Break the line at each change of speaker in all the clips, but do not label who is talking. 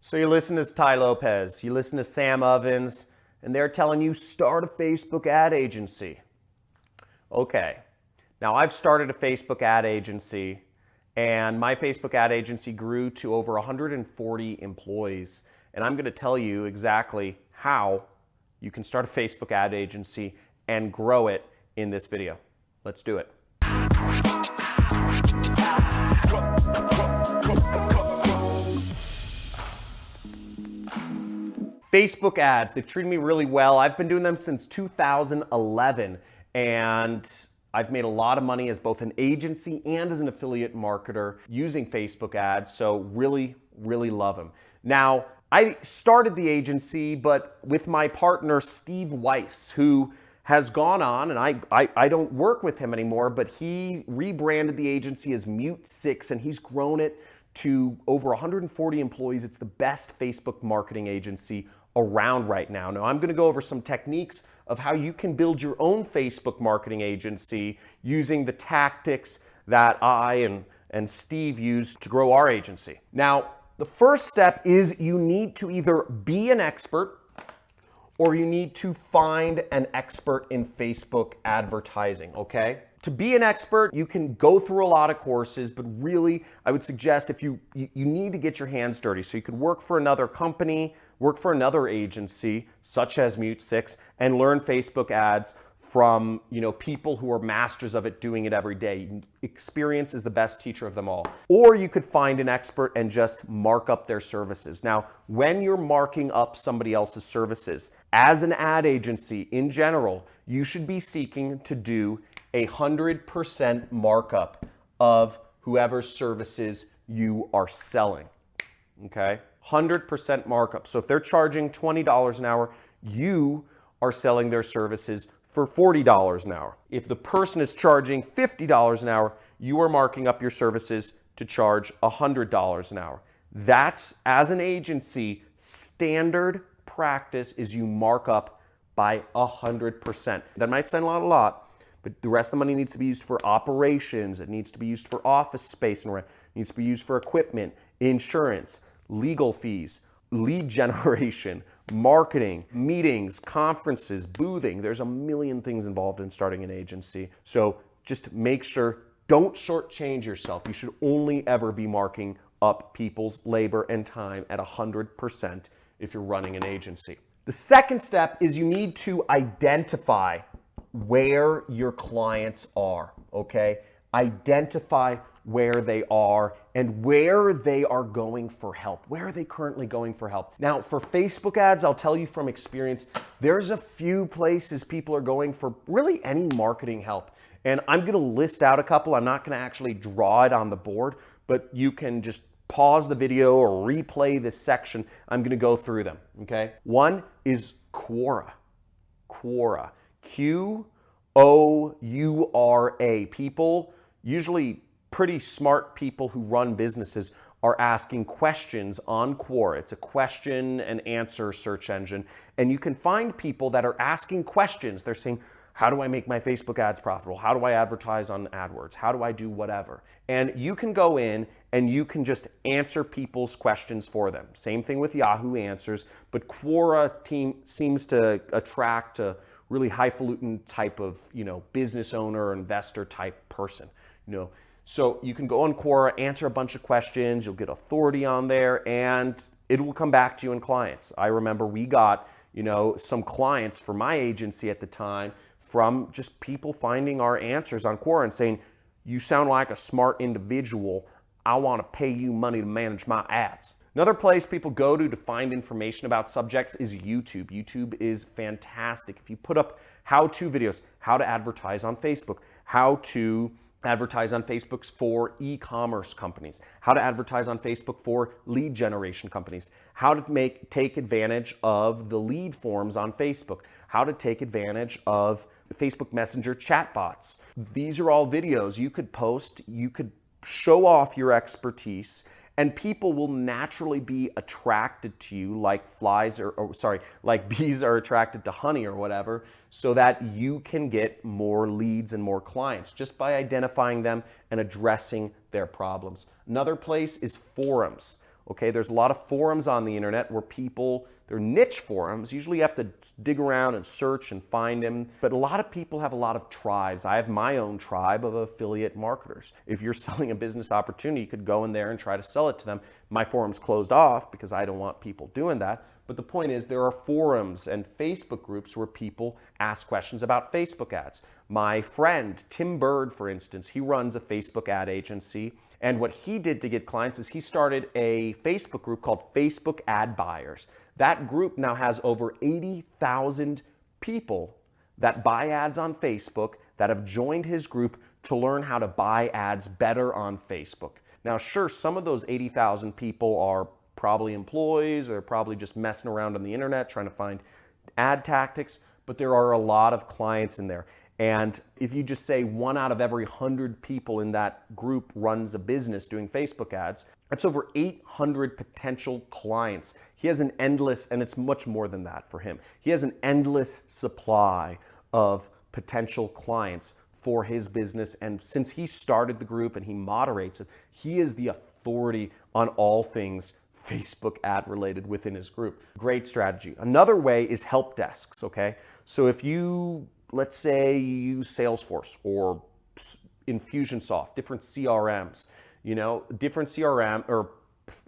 So you listen to Ty Lopez, you listen to Sam Ovens, and they're telling you start a Facebook ad agency. Okay, now I've started a Facebook ad agency, and my Facebook ad agency grew to over 140 employees. And I'm going to tell you exactly how you can start a Facebook ad agency and grow it in this video. Let's do it. Facebook ads, they've treated me really well. I've been doing them since 2011, and I've made a lot of money as both an agency and as an affiliate marketer using Facebook ads, so really love them. Now, I started the agency, but with my partner, Steve Weiss, who has gone on, and I don't work with him anymore, but he rebranded the agency as Mute 6, and he's grown it to over 140 employees. It's the best Facebook marketing agency around right now. Now, I'm going to go over some techniques of how you can build your own Facebook marketing agency using the tactics that I and Steve used to grow our agency. Now, the first step is you need to either be an expert or you need to find an expert in Facebook advertising, okay? To be an expert, you can go through a lot of courses, but really, I would suggest if you need to get your hands dirty. So you could work for another company, work for another agency, such as Mute 6, and learn Facebook ads from people who are masters of it, doing it every day. Experience is the best teacher of them all. Or you could find an expert and just mark up their services. Now, when you're marking up somebody else's services, as an ad agency in general, you should be seeking to do 100% markup of whoever's services you are selling, okay? 100% markup. So if they're charging $20 an hour, you are selling their services for $40 an hour. If the person is charging $50 an hour, you are marking up your services to charge $100 an hour. That's, as an agency, standard practice is you mark up by 100%. That might sound a lot, but the rest of the money needs to be used for operations. It needs to be used for office space and rent. It needs to be used for equipment, insurance, legal fees, lead generation, marketing, meetings, conferences, boothing. There's a million things involved in starting an agency. So just make sure, don't shortchange yourself. You should only ever be marking up people's labor and time at 100% if you're running an agency. The second step is you need to identify where your clients are, okay? Identify where they are and where they are going for help. Where are they currently going for help? Now, for Facebook ads, I'll tell you from experience, there's a few places people are going for really any marketing help. And I'm gonna list out a couple. I'm not gonna actually draw it on the board, but you can just pause the video or replay this section. I'm gonna go through them, okay? One is Quora. Quora. Q-O-U-R-A. People, usually pretty smart people who run businesses, are asking questions on Quora. It's a question and answer search engine. And you can find people that are asking questions. They're saying, how do I make my Facebook ads profitable? How do I advertise on AdWords? How do I do whatever? And you can go in and you can just answer people's questions for them. Same thing with Yahoo Answers, but Quora seems to attract a really highfalutin type of, business owner or investor type person, So you can go on Quora, answer a bunch of questions, you'll get authority on there, and it will come back to you in clients. I remember we got, some clients for my agency at the time from just people finding our answers on Quora and saying, you sound like a smart individual. I want to pay you money to manage my ads. Another place people go to find information about subjects is YouTube. YouTube is fantastic. If you put up how-to videos, how to advertise on Facebook, how to advertise on Facebook for e-commerce companies, how to advertise on Facebook for lead generation companies, how to take advantage of the lead forms on Facebook, how to take advantage of Facebook Messenger chatbots. These are all videos you could post, you could show off your expertise, and people will naturally be attracted to you like like bees are attracted to honey or whatever, so that you can get more leads and more clients just by identifying them and addressing their problems. Another place is forums. Okay, there's a lot of forums on the internet where people, they're niche forums. Usually you have to dig around and search and find them. But a lot of people have a lot of tribes. I have my own tribe of affiliate marketers. If you're selling a business opportunity, you could go in there and try to sell it to them. My forum's closed off because I don't want people doing that. But the point is, there are forums and Facebook groups where people ask questions about Facebook ads. My friend, Tim Bird, for instance, he runs a Facebook ad agency. And what he did to get clients is he started a Facebook group called Facebook Ad Buyers. That group now has over 80,000 people that buy ads on Facebook that have joined his group to learn how to buy ads better on Facebook. Now, sure, some of those 80,000 people are probably employees or probably just messing around on the internet trying to find ad tactics, but there are a lot of clients in there. And if you just say 1 out of every 100 people in that group runs a business doing Facebook ads, that's over 800 potential clients. He has an endless, and it's much more than that for him. He has an endless supply of potential clients for his business. And since he started the group and he moderates it, he is the authority on all things Facebook ad related within his group. Great strategy. Another way is help desks, okay? So if you, let's say you use Salesforce or Infusionsoft, different CRMs, different CRM or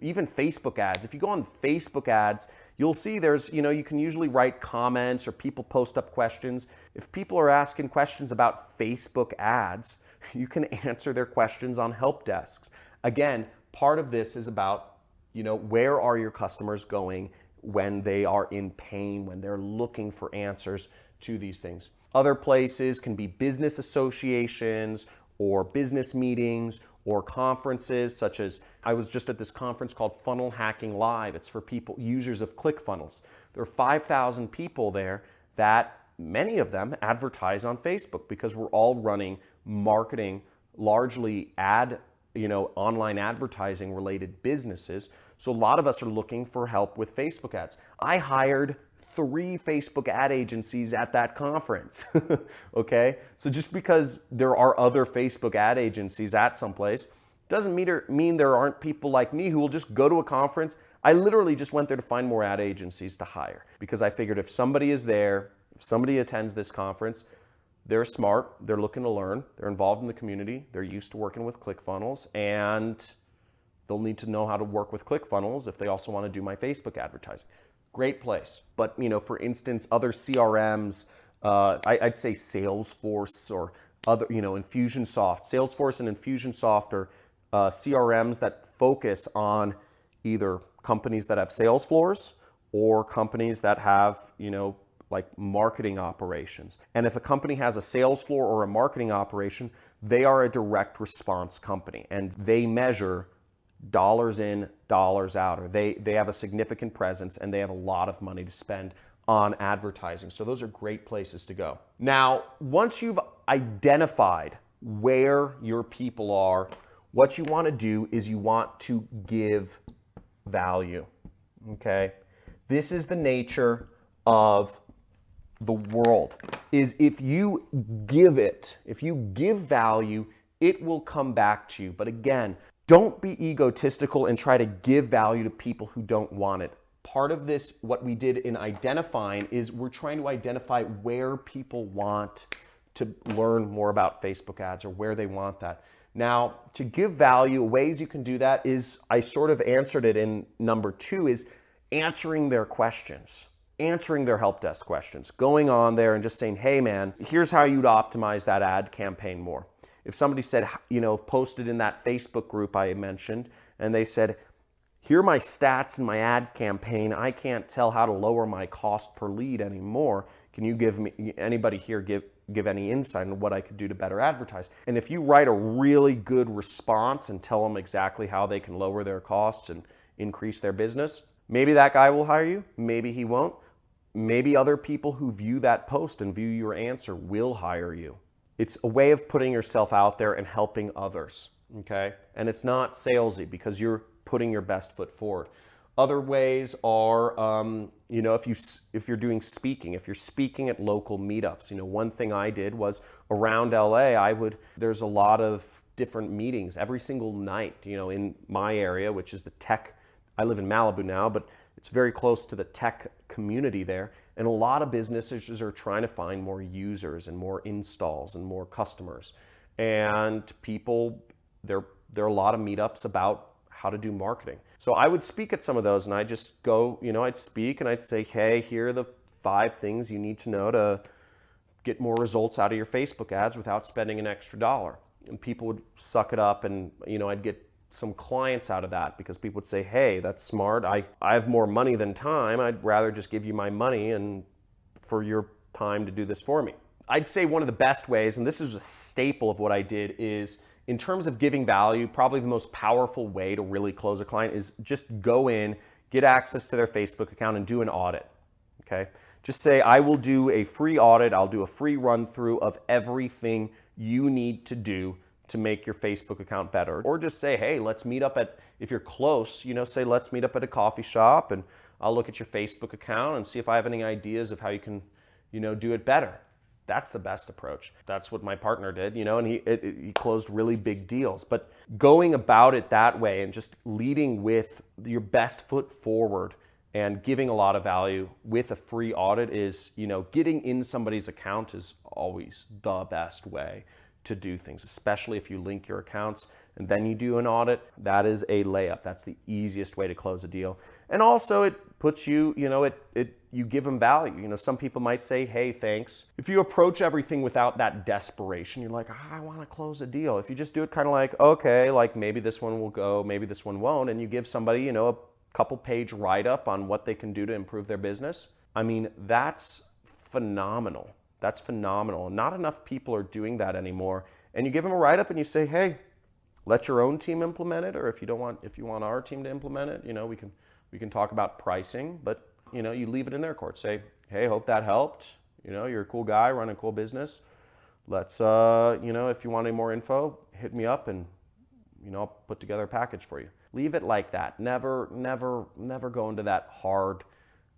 even Facebook ads. If you go on Facebook ads, you'll see there's, you can usually write comments or people post up questions. If people are asking questions about Facebook ads, you can answer their questions on help desks. Again, part of this is about, where are your customers going when they are in pain, when they're looking for answers to these things. Other places can be business associations or business meetings or conferences, such as I was just at this conference called Funnel Hacking Live. It's for people, users of ClickFunnels. There are 5,000 people there that many of them advertise on Facebook because we're all running marketing, largely online advertising related businesses. So a lot of us are looking for help with Facebook ads. I hired 3 Facebook ad agencies at that conference, okay? So just because there are other Facebook ad agencies at some place doesn't mean there aren't people like me who will just go to a conference. I literally just went there to find more ad agencies to hire because I figured if somebody is there, if somebody attends this conference, they're smart, they're looking to learn, they're involved in the community, they're used to working with ClickFunnels, and they'll need to know how to work with ClickFunnels if they also want to do my Facebook advertising. Great place. But, for instance, other CRMs, I'd say Salesforce or other, Infusionsoft. Salesforce and Infusionsoft are CRMs that focus on either companies that have sales floors or companies that have, like marketing operations. And if a company has a sales floor or a marketing operation, they are a direct response company and they measure dollars in, dollars out, or they have a significant presence and they have a lot of money to spend on advertising. So those are great places to go. Now, once you've identified where your people are, what you want to do is you want to give value, okay? This is the nature of the world, is if you give value, it will come back to you. But again, don't be egotistical and try to give value to people who don't want it. Part of this, what we did in identifying, is we're trying to identify where people want to learn more about Facebook ads or where they want that. Now, to give value, ways you can do that is, I sort of answered it in number 2, is answering their questions. Answering their help desk questions, going on there and just saying, hey man, here's how you'd optimize that ad campaign more. If somebody said, posted in that Facebook group I mentioned, and they said, here are my stats in my ad campaign, I can't tell how to lower my cost per lead anymore. Can you give me, anybody here give any insight on what I could do to better advertise? And if you write a really good response and tell them exactly how they can lower their costs and increase their business, maybe that guy will hire you, maybe he won't. Maybe other people who view that post and view your answer will hire you. It's a way of putting yourself out there and helping others, okay? And it's not salesy because you're putting your best foot forward. Other ways are, if you're doing speaking, if you're speaking at local meetups, one thing I did was around LA, there's a lot of different meetings every single night, in my area, which is the tech I live in Malibu now, but it's very close to the tech community there. And a lot of businesses are trying to find more users and more installs and more customers. And people, there are a lot of meetups about how to do marketing. So I would speak at some of those, and I just go, I'd speak and I'd say, hey, here are the 5 things you need to know to get more results out of your Facebook ads without spending an extra $1. And people would suck it up, and I'd get some clients out of that because people would say, hey, that's smart. I have more money than time. I'd rather just give you my money and for your time to do this for me. I'd say one of the best ways, and this is a staple of what I did, is in terms of giving value, probably the most powerful way to really close a client is just go in, get access to their Facebook account and do an audit, okay? Just say, I will do a free audit. I'll do a free run through of everything you need to do to make your Facebook account better. Or just say, hey, let's meet up at, if you're close, say, let's meet up at a coffee shop and I'll look at your Facebook account and see if I have any ideas of how you can, do it better. That's the best approach. That's what my partner did, and he closed really big deals. But going about it that way and just leading with your best foot forward and giving a lot of value with a free audit is, getting in somebody's account is always the best way to do things, especially if you link your accounts and then you do an audit. That is a layup. That's the easiest way to close a deal. And also it puts you, you give them value. Some people might say, hey, thanks. If you approach everything without that desperation, you're like, I want to close a deal. If you just do it kind of like, okay, like maybe this one will go, maybe this one won't, and you give somebody, a couple page write-up on what they can do to improve their business, I mean, that's phenomenal. That's phenomenal. Not enough people are doing that anymore. And you give them a write-up and you say, hey, let your own team implement it, or if you want our team to implement it, we can talk about pricing, but you leave it in their court. Say, hey, hope that helped. You're a cool guy, running a cool business. Let's, if you want any more info, hit me up and, I'll put together a package for you. Leave it like that. Never go into that hard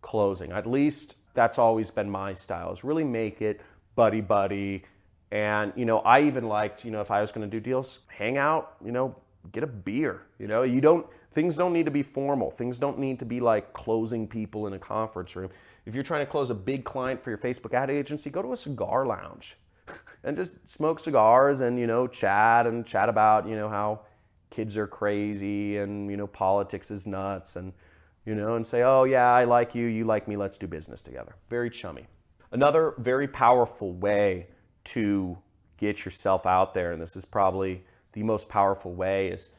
closing. At least that's always been my style, is really make it buddy-buddy. And, I even liked, if I was going to do deals, hang out, get a beer. Things don't need to be formal. Things don't need to be like closing people in a conference room. If you're trying to close a big client for your Facebook ad agency, go to a cigar lounge and just smoke cigars and, chat about, how kids are crazy and, politics is nuts and, and say, oh yeah, I like you, you like me, let's do business together. Very chummy. Another very powerful way to get yourself out there, and this is probably the most powerful way, is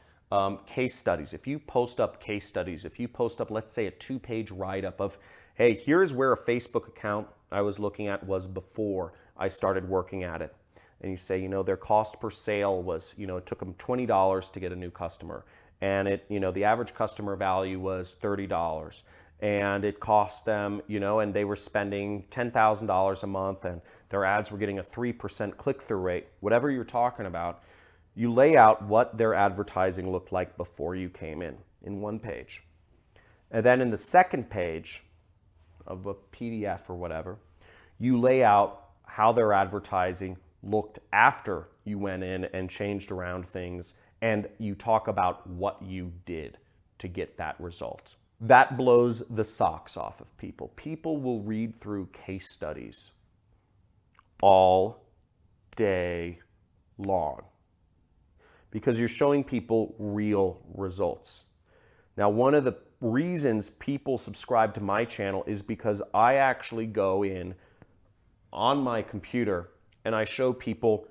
case studies. If you post up case studies, if you post up, let's say, a 2-page write-up of, hey, here's where a Facebook account I was looking at was before I started working at it. And you say, their cost per sale was, it took them $20 to get a new customer. And the average customer value was $30. And it cost them, and they were spending $10,000 a month and their ads were getting a 3% click-through rate. Whatever you're talking about, you lay out what their advertising looked like before you came in one page. And then in the second page of a PDF or whatever, you lay out how their advertising looked after you went in and changed around things, and you talk about what you did to get that result. That blows the socks off of people. People will read through case studies all day long because you're showing people real results. Now, one of the reasons people subscribe to my channel is because I actually go in on my computer and I show people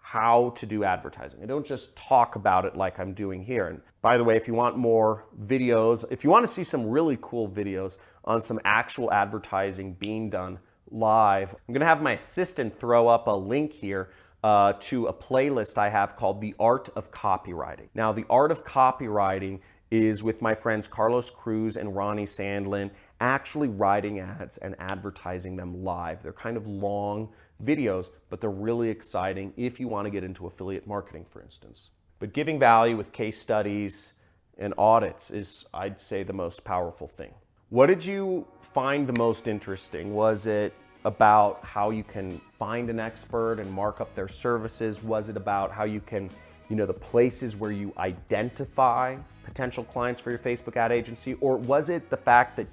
how to do advertising. I don't just talk about it like I'm doing here. And by the way, if you want more videos, if you want to see some really cool videos on some actual advertising being done live, I'm going to have my assistant throw up a link here to a playlist I have called The Art of Copywriting. Now, The Art of Copywriting is with my friends Carlos Cruz and Ronnie Sandlin, actually writing ads and advertising them live. They're kind of long videos, but they're really exciting if you want to get into affiliate marketing, for instance. But giving value with case studies and audits is, I'd say, the most powerful thing. What did you find the most interesting? Was it about how you can find an expert and mark up their services? Was it about how you can the places where you identify potential clients for your Facebook ad agency? Or was it the fact that,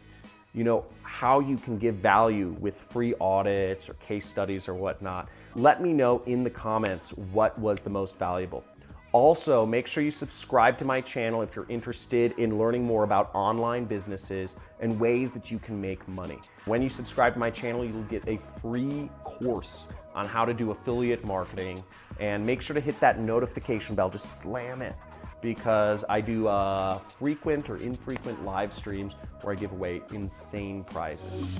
how you can give value with free audits or case studies or whatnot? Let me know in the comments what was the most valuable. Also, make sure you subscribe to my channel if you're interested in learning more about online businesses and ways that you can make money. When you subscribe to my channel, you'll get a free course on how to do affiliate marketing, and make sure to hit that notification bell, just slam it, because I do frequent or infrequent live streams where I give away insane prizes.